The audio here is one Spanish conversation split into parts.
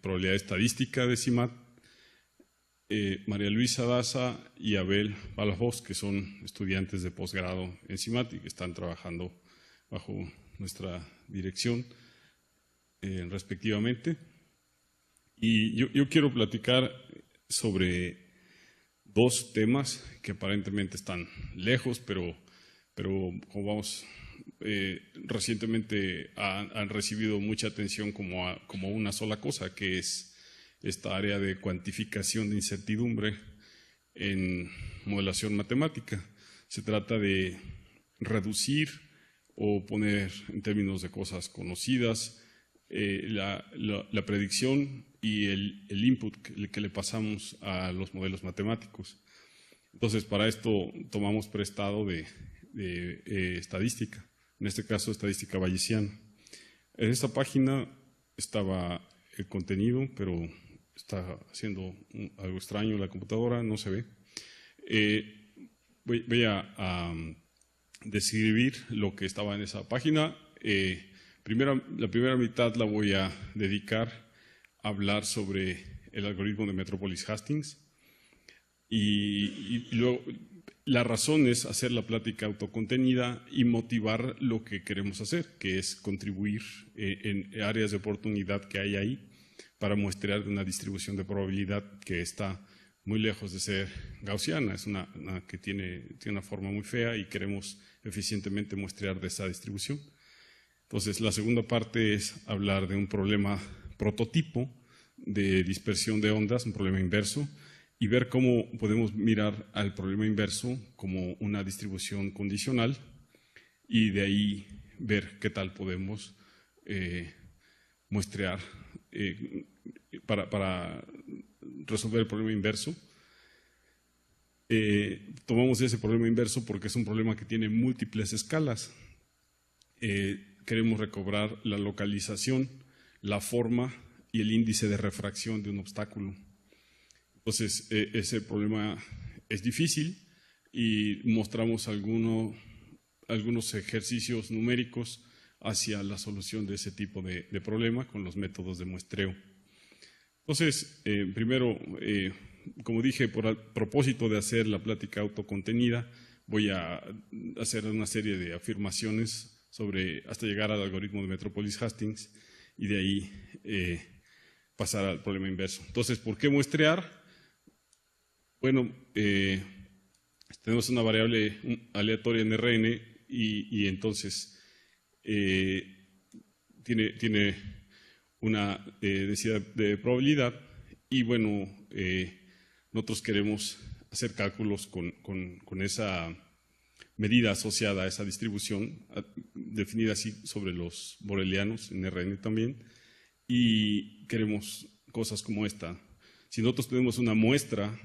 probabilidad estadística de CIMAT, María Luisa Daza y Abel Balafox, que son estudiantes de posgrado en CIMAT y que están trabajando bajo nuestra dirección respectivamente. Y yo quiero platicar sobre dos temas que aparentemente están lejos, pero como vamos, recientemente han recibido mucha atención como una sola cosa, que es esta área de cuantificación de incertidumbre en modelación matemática. Se trata de reducir o poner en términos de cosas conocidas la predicción y el input que le pasamos a los modelos matemáticos. Entonces, para esto tomamos prestado de estadística, en este caso estadística bayesiana. En esta página estaba el contenido, pero está haciendo algo extraño la computadora, no se ve. Voy a describir lo que estaba en esa página. La primera mitad la voy a dedicar a hablar sobre el algoritmo de Metropolis Hastings y luego la razón es hacer la plática autocontenida y motivar lo que queremos hacer, que es contribuir en áreas de oportunidad que hay ahí para muestrear una distribución de probabilidad que está muy lejos de ser gaussiana, es una que tiene una forma muy fea y queremos eficientemente muestrear de esa distribución. Entonces, la segunda parte es hablar de un problema prototipo de dispersión de ondas, un problema inverso, y ver cómo podemos mirar al problema inverso como una distribución condicional y de ahí ver qué tal podemos muestrear para resolver el problema inverso. Tomamos ese problema inverso porque es un problema que tiene múltiples escalas. Queremos recobrar la localización, la forma y el índice de refracción de un obstáculo. Entonces, ese problema es difícil y mostramos algunos ejercicios numéricos hacia la solución de ese tipo de problema con los métodos de muestreo. Entonces, primero, como dije, por el propósito de hacer la plática autocontenida, voy a hacer una serie de afirmaciones hasta llegar al algoritmo de Metropolis Hastings y de ahí pasar al problema inverso. Entonces, ¿por qué muestrear? Bueno, tenemos una variable aleatoria en Rn y entonces tiene una densidad de probabilidad y bueno, nosotros queremos hacer cálculos con esa medida asociada a esa distribución, definida así sobre los borelianos en Rn también, y queremos cosas como esta. Si nosotros tenemos una muestra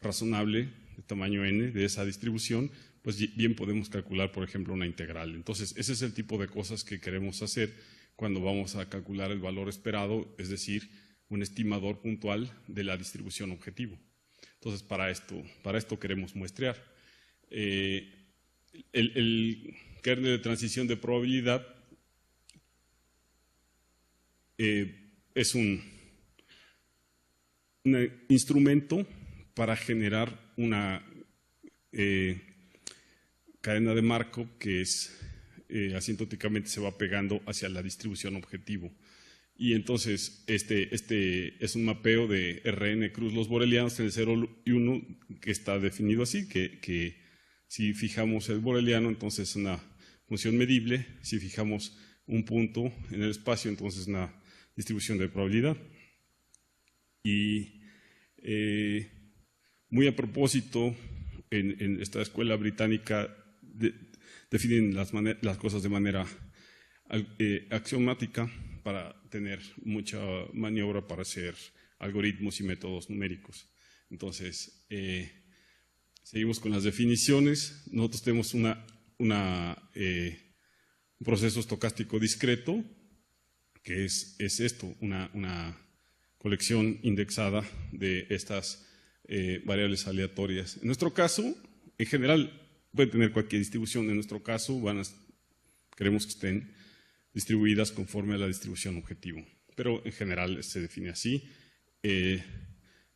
razonable de tamaño n de esa distribución, pues bien podemos calcular, por ejemplo, una integral. Entonces, ese es el tipo de cosas que queremos hacer cuando vamos a calcular el valor esperado, es decir, un estimador puntual de la distribución objetivo. Entonces, para esto queremos muestrear. El kernel de transición de probabilidad es un instrumento para generar una cadena de Markov que asintóticamente se va pegando hacia la distribución objetivo. Y entonces este es un mapeo de Rn cruz los borelianos en el 0 y 1 que está definido así, que si fijamos el boreliano, entonces es una función medible. Si fijamos un punto en el espacio, entonces es una distribución de probabilidad. Y muy a propósito, en esta escuela británica definen las cosas de manera axiomática para tener mucha maniobra para hacer algoritmos y métodos numéricos. Entonces, seguimos con las definiciones. Nosotros tenemos un proceso estocástico discreto, que es esto, una colección indexada de estas variables aleatorias. En nuestro caso, en general, puede tener cualquier distribución. En nuestro caso, queremos que estén distribuidas conforme a la distribución objetivo. pero en general se define así.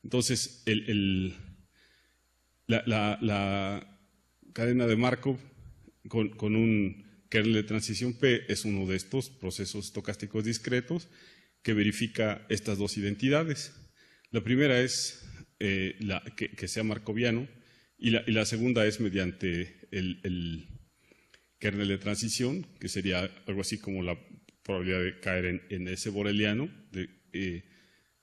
Entonces, la cadena de Markov con un kernel de transición P es uno de estos procesos estocásticos discretos que verifica estas dos identidades. La primera es que sea markoviano y la segunda es mediante el kernel de transición, que sería algo así como la probabilidad de caer en ese boreliano,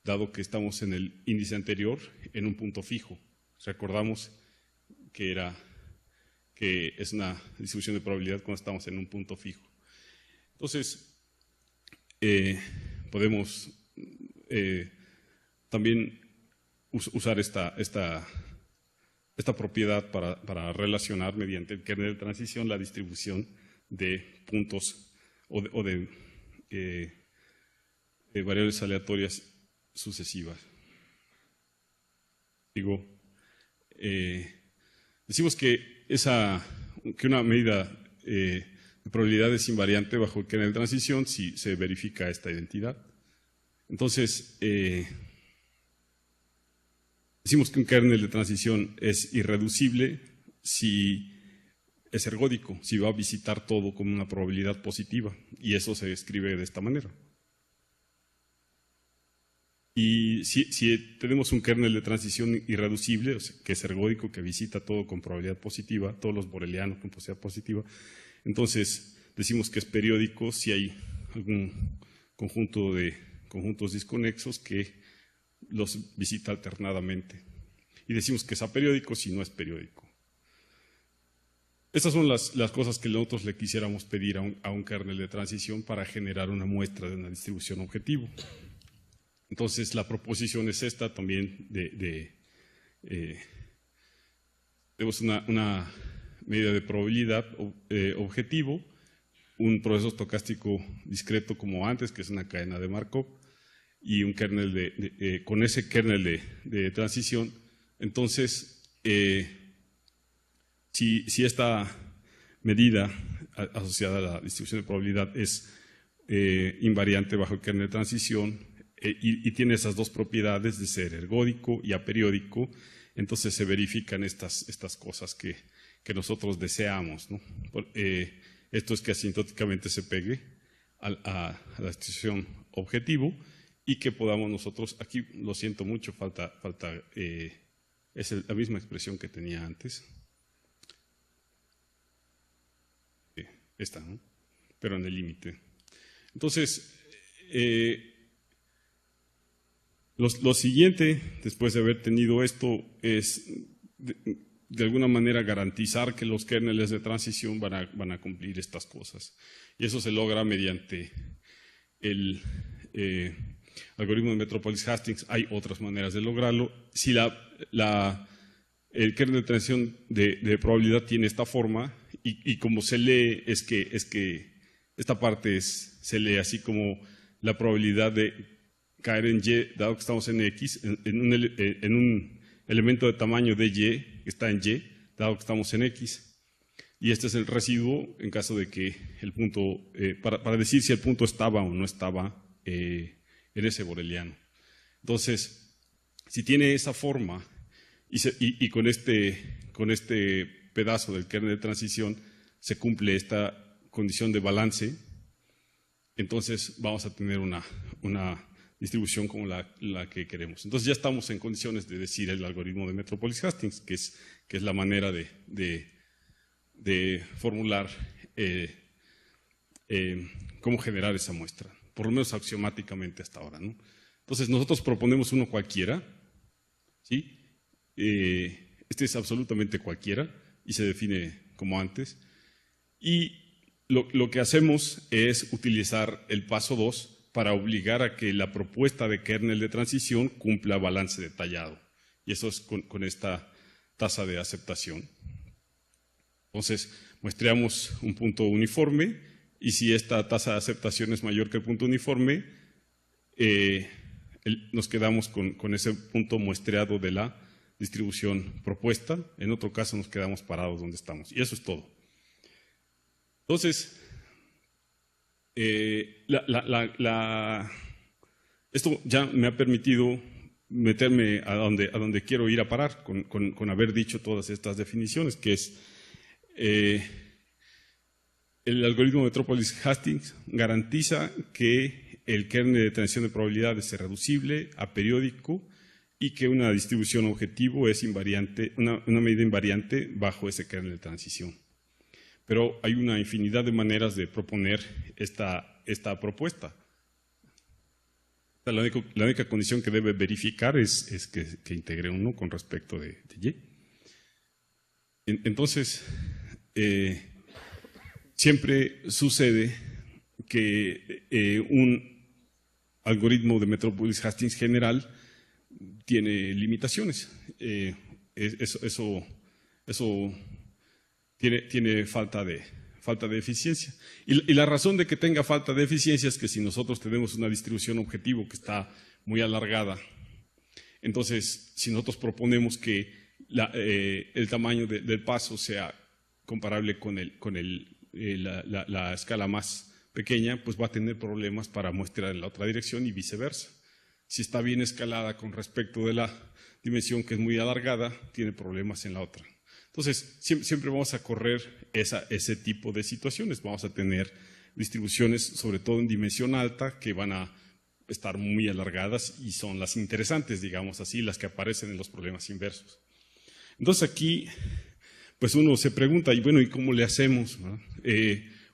dado que estamos en el índice anterior en un punto fijo. Recordamos que es una distribución de probabilidad cuando estamos en un punto fijo. Entonces, podemos también usar esta propiedad para relacionar mediante el kernel de transición la distribución de puntos o de variables aleatorias sucesivas. Decimos que una medida de probabilidad es invariante bajo el kernel de transición si se verifica esta identidad. Entonces, decimos que un kernel de transición es irreducible si es ergódico, si va a visitar todo con una probabilidad positiva, y eso se escribe de esta manera. Y si tenemos un kernel de transición irreducible, o sea, que es ergódico, que visita todo con probabilidad positiva, todos los borelianos con probabilidad positiva, entonces decimos que es periódico si hay algún conjunto de conjuntos disconexos que los visita alternadamente. Y decimos que es aperiódico si no es periódico. Estas son las cosas que nosotros le quisiéramos pedir a un kernel de transición para generar una muestra de una distribución objetivo. Entonces, la proposición es esta también tenemos una medida de probabilidad objetivo, un proceso estocástico discreto como antes, que es una cadena de Markov, y un kernel con ese kernel de transición. Entonces, si esta medida asociada a la distribución de probabilidad es invariante bajo el kernel de transición y tiene esas dos propiedades de ser ergódico y aperiódico, entonces se verifican estas cosas que nosotros deseamos, ¿no? Esto es que asintóticamente se pegue a la distribución objetivo y que podamos nosotros, aquí lo siento mucho, falta es la misma expresión que tenía antes. Esta, ¿no? Pero en el límite. Entonces, lo siguiente, después de haber tenido esto, es de alguna manera garantizar que los kerneles de transición van a cumplir estas cosas. Y eso se logra mediante el algoritmo de Metropolis-Hastings. Hay otras maneras de lograrlo. Si el kernel de transición de probabilidad tiene esta forma, y como se lee, es que esta parte se lee así como la probabilidad de caer en Y, dado que estamos en X, en un elemento de tamaño de Y, que está en Y, dado que estamos en X. Y este es el residuo en caso de que el punto, para decir si el punto estaba o no estaba en ese boreliano. Entonces, si tiene esa forma y con este pedazo del kernel de transición se cumple esta condición de balance, entonces vamos a tener una distribución como la que queremos. Entonces ya estamos en condiciones de decir el algoritmo de Metropolis-Hastings, que es la manera de formular cómo generar esa muestra, por lo menos axiomáticamente hasta ahora, ¿no? Entonces nosotros proponemos uno cualquiera, ¿sí? Este es absolutamente cualquiera y se define como antes. Y lo que hacemos es utilizar el paso 2 para obligar a que la propuesta de kernel de transición cumpla balance detallado. Y eso es con esta tasa de aceptación. Entonces, muestreamos un punto uniforme y si esta tasa de aceptación es mayor que el punto uniforme, nos quedamos con ese punto muestreado de la distribución propuesta. En otro caso, nos quedamos parados donde estamos. Y eso es todo. Entonces, Esto ya me ha permitido meterme a donde quiero ir a parar con haber dicho todas estas definiciones, que es el algoritmo Metropolis-Hastings garantiza que el kernel de transición de probabilidades es reducible, aperiódico y que una distribución objetivo es invariante, una medida invariante bajo ese kernel de transición. Pero hay una infinidad de maneras de proponer esta propuesta. La única condición que debe verificar es que integre uno con respecto de Y. Entonces, siempre sucede que un algoritmo de Metropolis-Hastings general tiene limitaciones. Eso tiene falta de eficiencia. Y la razón de que tenga falta de eficiencia es que si nosotros tenemos una distribución objetivo que está muy alargada, entonces si nosotros proponemos que el tamaño del paso sea comparable con la escala más pequeña, pues va a tener problemas para muestrar en la otra dirección y viceversa. Si está bien escalada con respecto de la dimensión que es muy alargada, tiene problemas en la otra. Entonces, siempre vamos a correr ese tipo de situaciones. Vamos a tener distribuciones, sobre todo en dimensión alta, que van a estar muy alargadas y son las interesantes, digamos así, las que aparecen en los problemas inversos. Entonces aquí, pues uno se pregunta, y bueno, ¿y cómo le hacemos?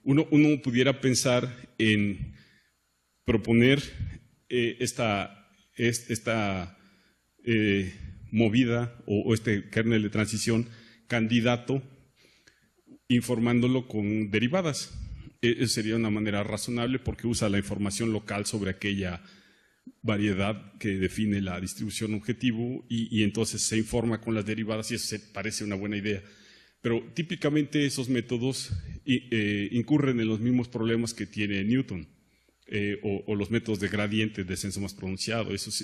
Uno pudiera pensar en proponer esta movida o este kernel de transición candidato informándolo con derivadas. Eso sería una manera razonable porque usa la información local sobre aquella variedad que define la distribución objetivo y entonces se informa con las derivadas y eso parece una buena idea. Pero típicamente esos métodos incurren en los mismos problemas que tiene Newton o los métodos de gradiente, descenso más pronunciado. Esos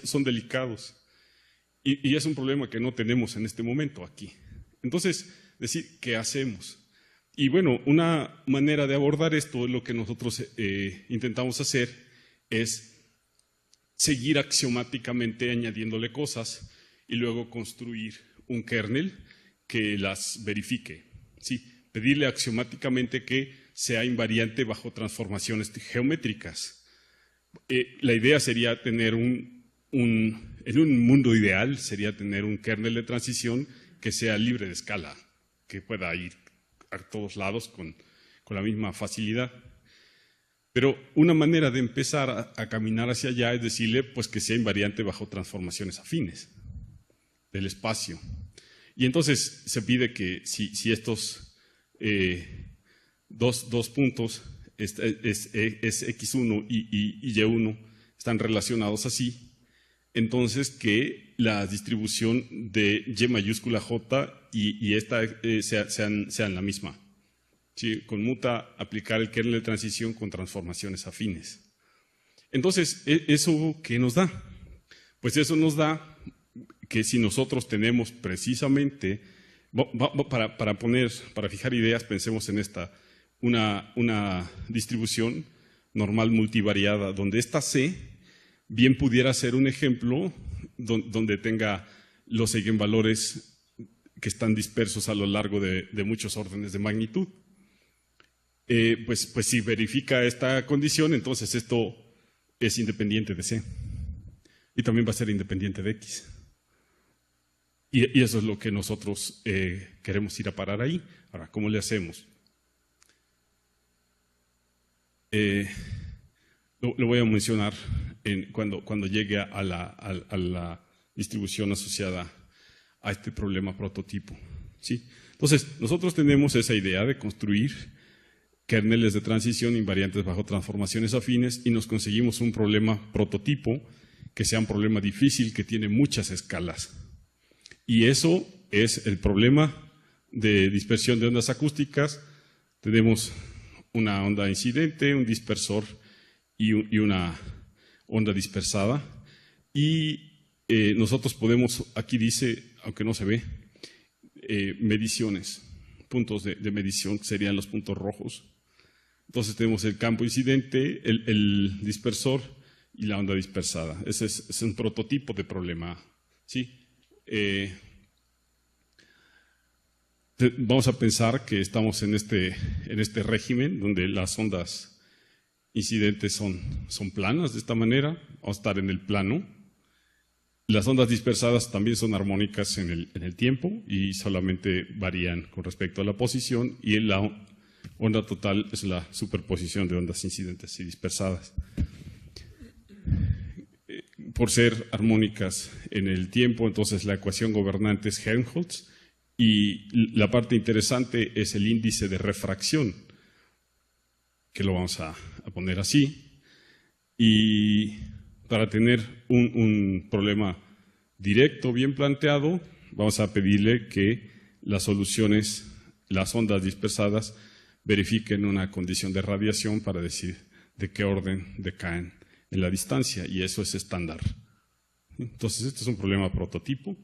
son delicados y es un problema que no tenemos en este momento aquí. Entonces, decir, ¿qué hacemos? Y bueno, una manera de abordar esto, lo que nosotros intentamos hacer es seguir axiomáticamente añadiéndole cosas y luego construir un kernel que las verifique. Sí, pedirle axiomáticamente que sea invariante bajo transformaciones geométricas. La idea sería tener en un mundo ideal, sería tener un kernel de transición que sea libre de escala, que pueda ir a todos lados con la misma facilidad. Pero una manera de empezar a caminar hacia allá es decirle pues, que sea invariante bajo transformaciones afines del espacio. Y entonces se pide que si estos dos puntos, es X1 y Y1, están relacionados así, entonces que la distribución de Y mayúscula J y esta sean la misma. ¿Sí? Conmuta aplicar el kernel de transición con transformaciones afines. Entonces, ¿eso qué nos da? Pues eso nos da que si nosotros tenemos precisamente, para fijar ideas, pensemos en una distribución normal multivariada, donde esta C bien pudiera ser un ejemplo donde tenga los eigenvalores que están dispersos a lo largo de muchos órdenes de magnitud. Pues si verifica esta condición, entonces esto es independiente de C. Y también va a ser independiente de X. Y eso es lo que nosotros queremos ir a parar ahí. Ahora, ¿cómo le hacemos? Lo voy a mencionar cuando llegue a la distribución asociada a este problema prototipo. ¿Sí? Entonces, nosotros tenemos esa idea de construir kerneles de transición invariantes bajo transformaciones afines y nos conseguimos un problema prototipo que sea un problema difícil que tiene muchas escalas. Y eso es el problema de dispersión de ondas acústicas. Tenemos una onda incidente, un dispersor y una onda dispersada. Y nosotros podemos, aquí dice, aunque no se ve, mediciones, puntos de medición, que serían los puntos rojos. Entonces tenemos el campo incidente, el dispersor y la onda dispersada. Ese es un prototipo de problema, ¿sí? Vamos a pensar que estamos en este régimen donde las ondas incidentes son planas de esta manera. Vamos a estar en el plano. Las ondas dispersadas también son armónicas en el tiempo y solamente varían con respecto a la posición, y la onda total es la superposición de ondas incidentes y dispersadas. Por ser armónicas en el tiempo, entonces la ecuación gobernante es Helmholtz, y la parte interesante es el índice de refracción, que lo vamos a poner así. Y para tener un problema directo bien planteado, vamos a pedirle que las soluciones, las ondas dispersadas, verifiquen una condición de radiación para decir de qué orden decaen en la distancia, y eso es estándar. Entonces, este es un problema prototipo.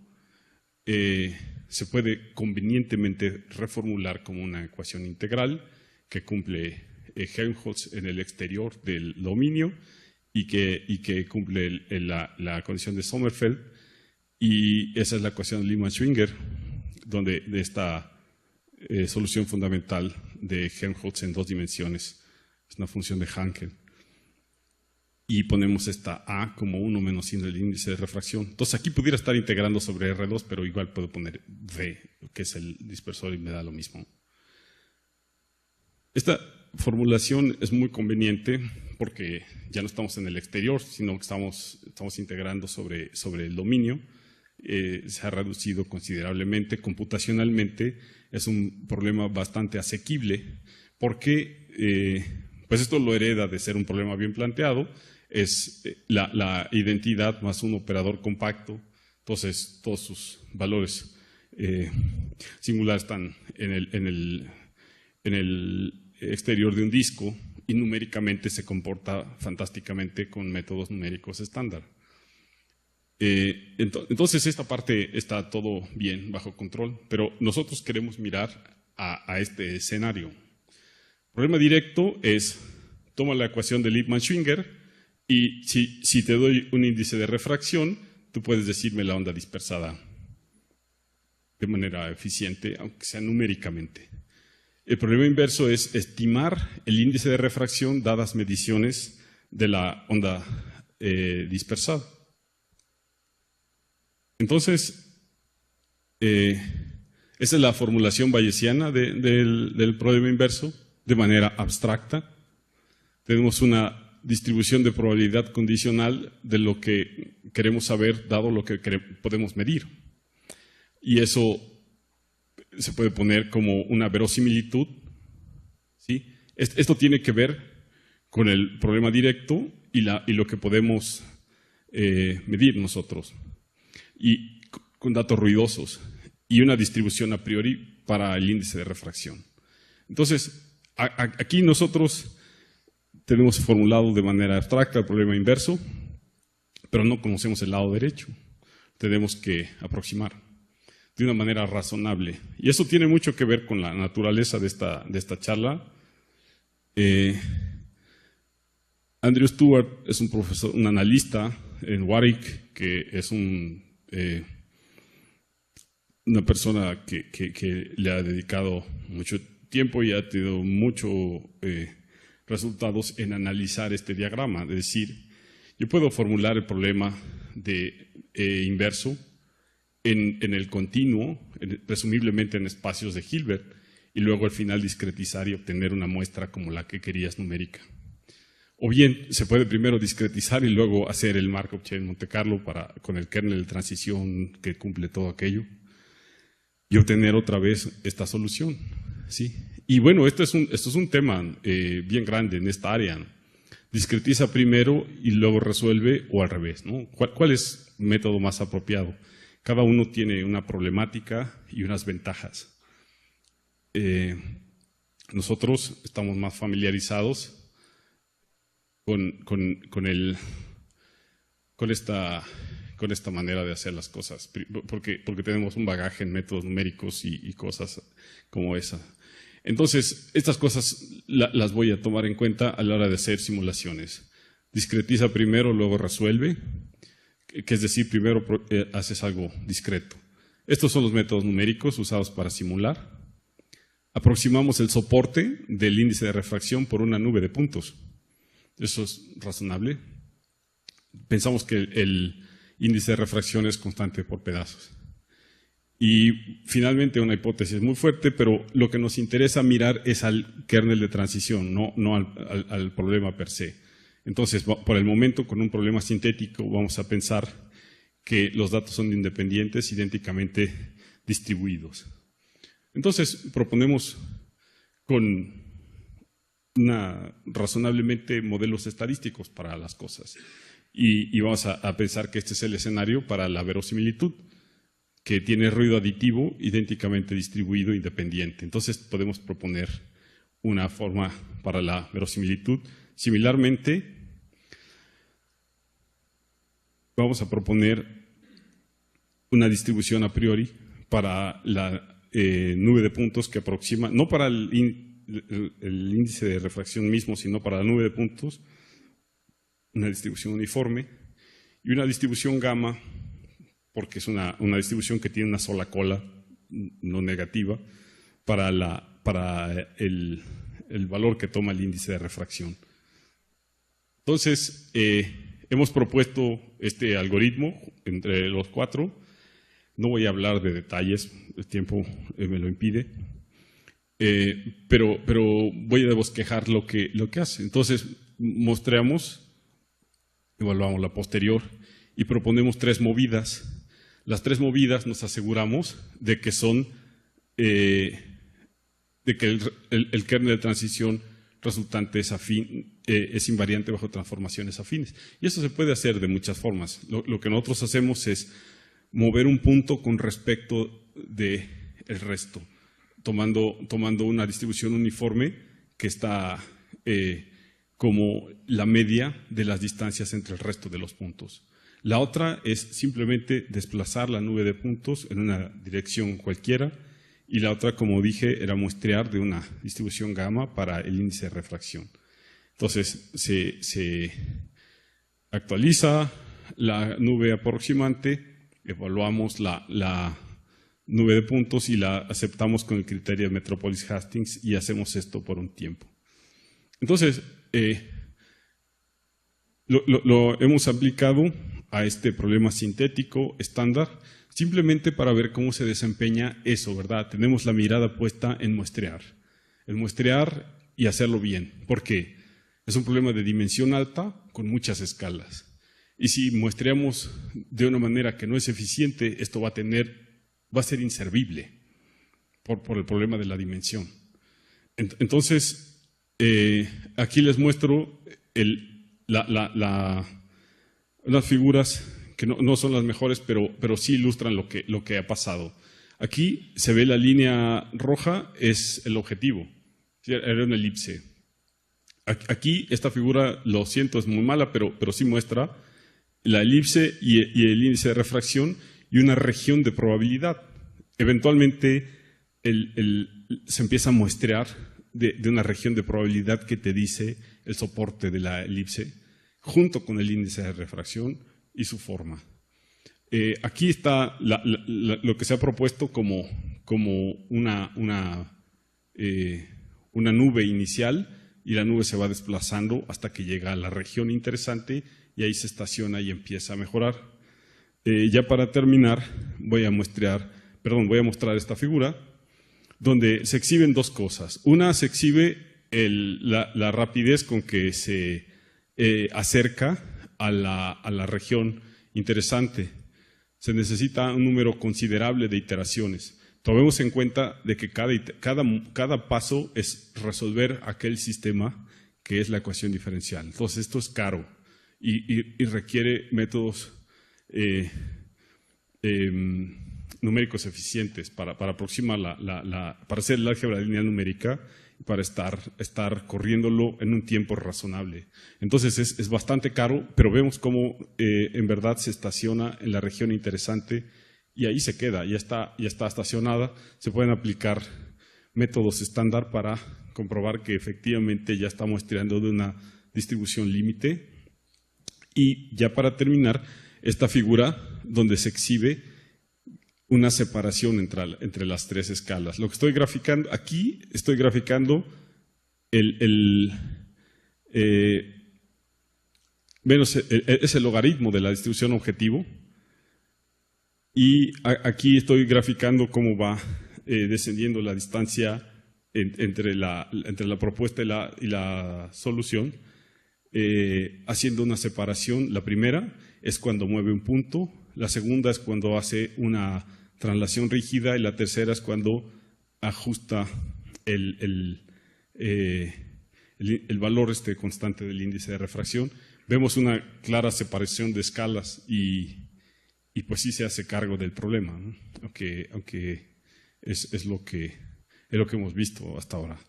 Se puede convenientemente reformular como una ecuación integral que cumple Helmholtz en el exterior del dominio y que cumple la condición de Sommerfeld, y esa es la ecuación de Riemann-Schwinger, donde de esta solución fundamental de Helmholtz en 2 dimensiones es una función de Hankel. Y ponemos esta A como 1 menos sin el índice de refracción. Entonces aquí pudiera estar integrando sobre R2, pero igual puedo poner V, que es el dispersor, y me da lo mismo. Esta formulación es muy conveniente porque ya no estamos en el exterior, sino que estamos integrando sobre el dominio. Se ha reducido considerablemente. Computacionalmente es un problema bastante asequible porque pues esto lo hereda de ser un problema bien planteado. Es la identidad más un operador compacto. Entonces todos sus valores singulares están en el exterior de un disco, y numéricamente se comporta fantásticamente con métodos numéricos estándar. Entonces esta parte está todo bien bajo control, pero nosotros queremos mirar a este escenario. El problema directo es: toma la ecuación de Riemann-Schwinger, y si te doy un índice de refracción, tú puedes decirme la onda dispersada de manera eficiente, aunque sea numéricamente. El problema inverso es estimar el índice de refracción dadas mediciones de la onda dispersada. Entonces, esa es la formulación bayesiana del problema inverso de manera abstracta. Tenemos una distribución de probabilidad condicional de lo que queremos saber dado lo que podemos medir. Y eso se puede poner como una verosimilitud, ¿sí? Esto tiene que ver con el problema directo y lo que podemos medir nosotros, y con datos ruidosos, y una distribución a priori para el índice de refracción. Entonces, aquí nosotros tenemos formulado de manera abstracta el problema inverso, pero no conocemos el lado derecho. Tenemos que aproximar de una manera razonable. Y eso tiene mucho que ver con la naturaleza de esta charla. Andrew Stewart es un profesor, un analista en Warwick, que es una persona que le ha dedicado mucho tiempo y ha tenido muchos resultados en analizar este diagrama. Es decir, yo puedo formular el problema inverso en el continuo, presumiblemente en espacios de Hilbert, y luego al final discretizar y obtener una muestra como la que querías numérica. O bien se puede primero discretizar y luego hacer el Markov chain Monte Carlo con el kernel de transición que cumple todo aquello, y obtener otra vez esta solución, ¿sí? Y bueno, esto es un tema bien grande en esta área. Discretiza primero y luego resuelve, o al revés, ¿no? ¿Cuál es el método más apropiado? Cada uno tiene una problemática y unas ventajas. Nosotros estamos más familiarizados con esta manera de hacer las cosas, porque tenemos un bagaje en métodos numéricos y cosas como esa. Entonces, estas cosas las voy a tomar en cuenta a la hora de hacer simulaciones. Discretiza primero, luego resuelve, que es decir, primero haces algo discreto. Estos son los métodos numéricos usados para simular. Aproximamos el soporte del índice de refracción por una nube de puntos. Eso es razonable. Pensamos que el índice de refracción es constante por pedazos. Y finalmente una hipótesis muy fuerte, pero lo que nos interesa mirar es al kernel de transición, no al problema per se. Entonces, por el momento, con un problema sintético, vamos a pensar que los datos son independientes, idénticamente distribuidos. Entonces, proponemos con razonablemente modelos estadísticos para las cosas. Y vamos a pensar que este es el escenario para la verosimilitud, que tiene ruido aditivo idénticamente distribuido independiente. Entonces, podemos proponer una forma para la verosimilitud. Similarmente, vamos a proponer una distribución a priori para la nube de puntos que aproxima, no para el índice de refracción mismo, sino para la nube de puntos, una distribución uniforme y una distribución gamma, porque es una distribución que tiene una sola cola no negativa para el valor que toma el índice de refracción. Entonces, hemos propuesto este algoritmo entre los cuatro. No voy a hablar de detalles, el tiempo me lo impide, pero voy a bosquejar lo que hace. Entonces, evaluamos la posterior y proponemos 3 movidas. Las 3 movidas nos aseguramos de que el kernel de transición resultante es invariante bajo transformaciones afines. Y eso se puede hacer de muchas formas. Lo que nosotros hacemos es mover un punto con respecto del resto, tomando una distribución uniforme que está como la media de las distancias entre el resto de los puntos. La otra es simplemente desplazar la nube de puntos en una dirección cualquiera, y la otra, como dije, era muestrear de una distribución gamma para el índice de refracción. Entonces, se actualiza la nube aproximante, evaluamos la nube de puntos y la aceptamos con el criterio de Metropolis Hastings y hacemos esto por un tiempo. Entonces, lo hemos aplicado a este problema sintético estándar simplemente para ver cómo se desempeña eso, ¿verdad? Tenemos la mirada puesta en muestrear y hacerlo bien. ¿Por qué? Es un problema de dimensión alta con muchas escalas. Y si muestreamos de una manera que no es eficiente, esto va a ser inservible por el problema de la dimensión. Entonces, aquí les muestro unas figuras que no son las mejores, pero sí ilustran lo que ha pasado. Aquí se ve la línea roja, es el objetivo, era una elipse. Aquí esta figura, lo siento, es muy mala, pero sí muestra la elipse y el índice de refracción y una región de probabilidad. Eventualmente se empieza a muestrear de una región de probabilidad que te dice el soporte de la elipse junto con el índice de refracción y su forma. Aquí está lo que se ha propuesto como una nube inicial, y la nube se va desplazando hasta que llega a la región interesante y ahí se estaciona y empieza a mejorar. Ya para terminar voy a mostrar esta figura donde se exhiben 2 cosas. Una, se exhibe la rapidez con que se acerca a la región interesante. Se necesita un número considerable de iteraciones. Tomemos en cuenta de que cada paso es resolver aquel sistema que es la ecuación diferencial. Entonces, esto es caro y requiere métodos numéricos eficientes para aproximar para hacer el álgebra lineal numérica, para estar corriéndolo en un tiempo razonable. Entonces es bastante caro, pero vemos cómo en verdad se estaciona en la región interesante y ahí se queda, ya está estacionada. Se pueden aplicar métodos estándar para comprobar que efectivamente ya está muestreando de una distribución límite Y ya para terminar, esta figura donde se exhibe una separación entre las tres escalas. Lo que estoy graficando, aquí estoy graficando es el logaritmo de la distribución objetivo, y aquí estoy graficando cómo va descendiendo la distancia entre la propuesta y la solución, haciendo una separación. La primera es cuando mueve un punto, la segunda es cuando hace una traslación rígida, y la tercera es cuando ajusta el valor constante del índice de refracción. Vemos una clara separación de escalas y pues sí se hace cargo del problema, ¿no? Aunque es lo que hemos visto hasta ahora.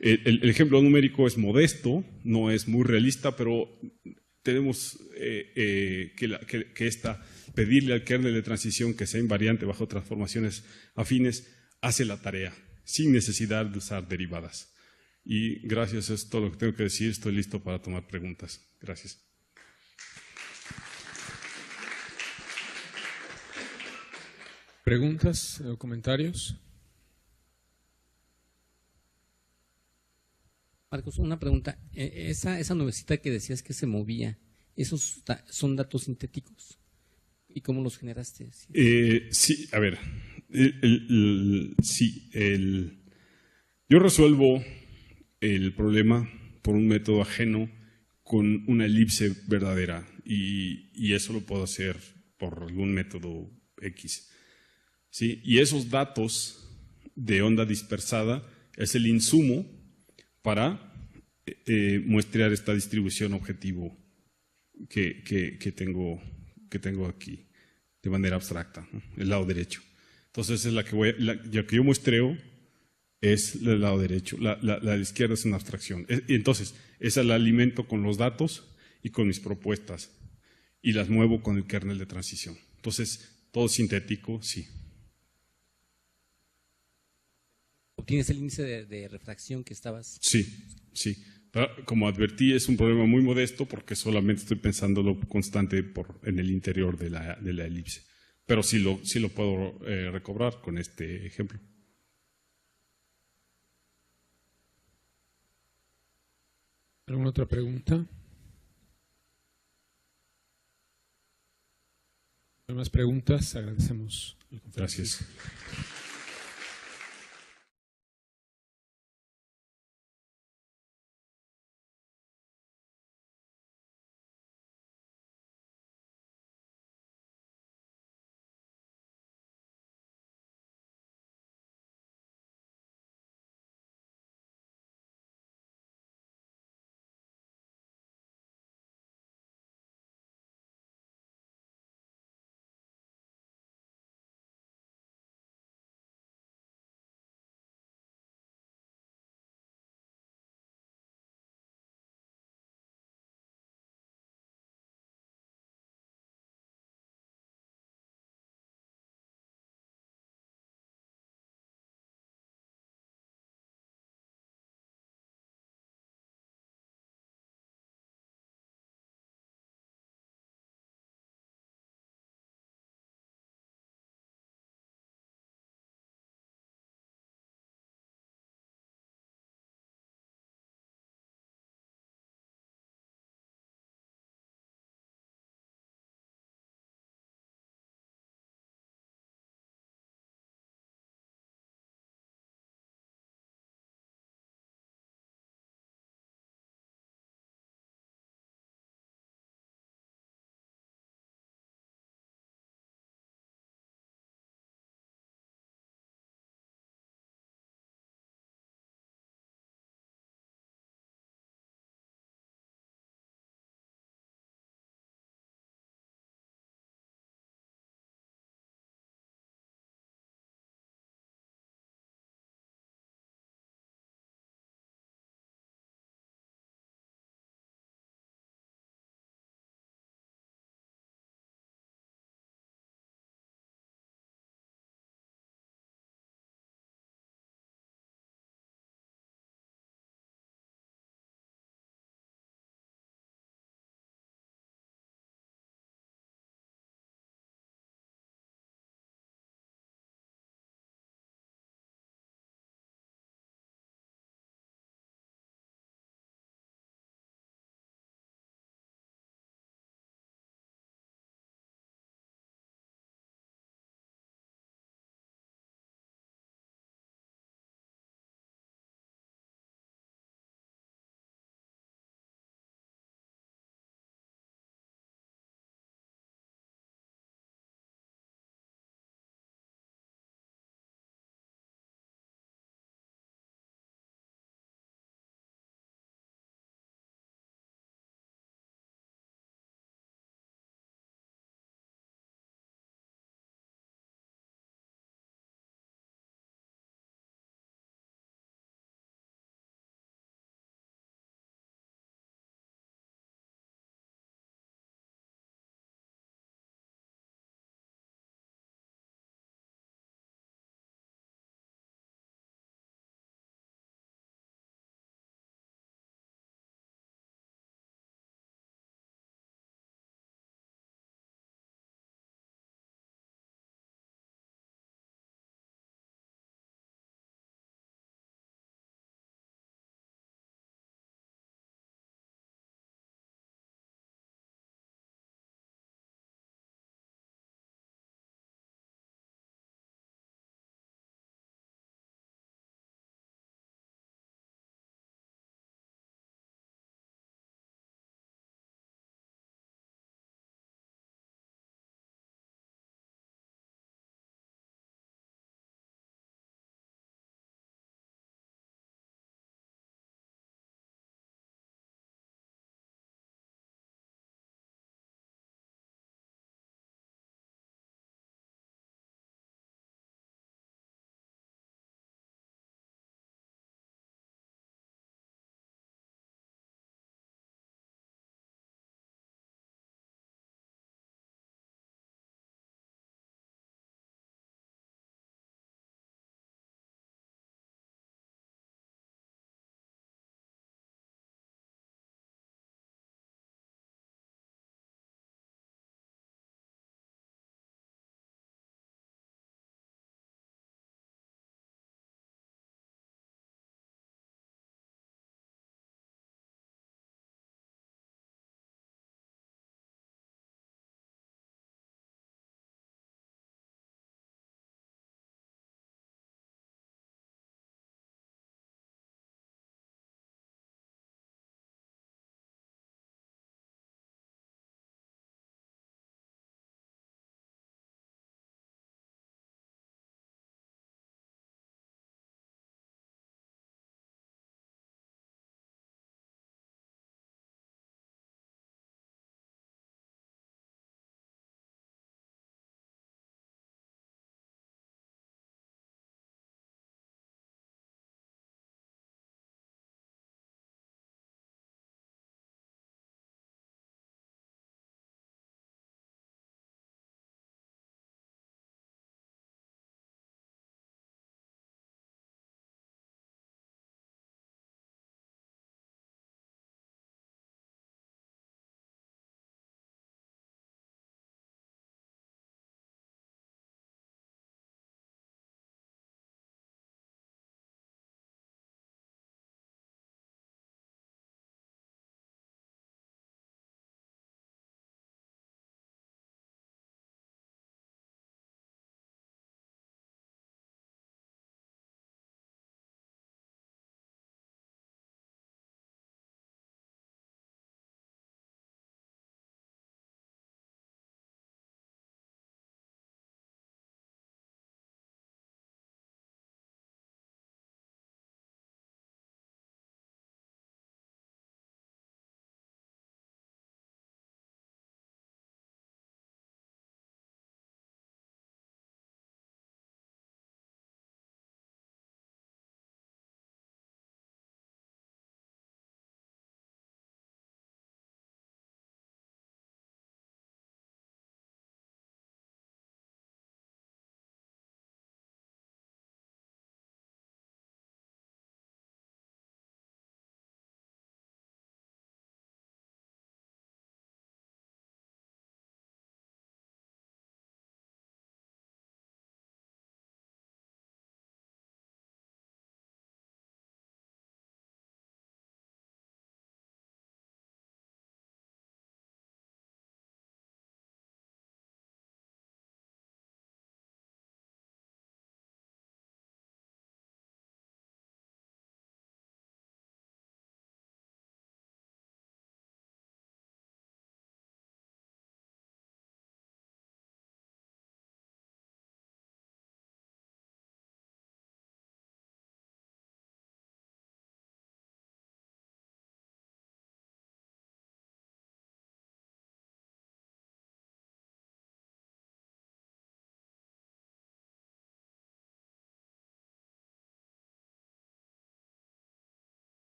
El ejemplo numérico es modesto, no es muy realista, pero tenemos pedirle al kernel de transición que sea invariante bajo transformaciones afines hace la tarea, sin necesidad de usar derivadas. Y gracias, eso es todo lo que tengo que decir. Estoy listo para tomar preguntas. Gracias. ¿Preguntas o comentarios? Marcos, una pregunta. Esa nubecita que decías que se movía, ¿esos son datos sintéticos? ¿Y cómo los generaste? Sí, a ver. Yo resuelvo el problema por un método ajeno con una elipse verdadera, y eso lo puedo hacer por algún método X. ¿Sí? Y esos datos de onda dispersada es el insumo para muestrear esta distribución objetivo que tengo aquí de manera abstracta, ¿no? El lado derecho. Entonces, la que yo muestreo es el lado derecho, la de izquierda es una abstracción. Y entonces, esa la alimento con los datos y con mis propuestas, y las muevo con el kernel de transición. Entonces, todo sintético, sí. ¿Obtienes el índice de refracción que estabas? Sí. Pero, como advertí, es un problema muy modesto porque solamente estoy pensándolo constante en el interior de la elipse. Pero sí lo puedo recobrar con este ejemplo. ¿Alguna otra pregunta? ¿No hay más preguntas? Agradecemos. Gracias.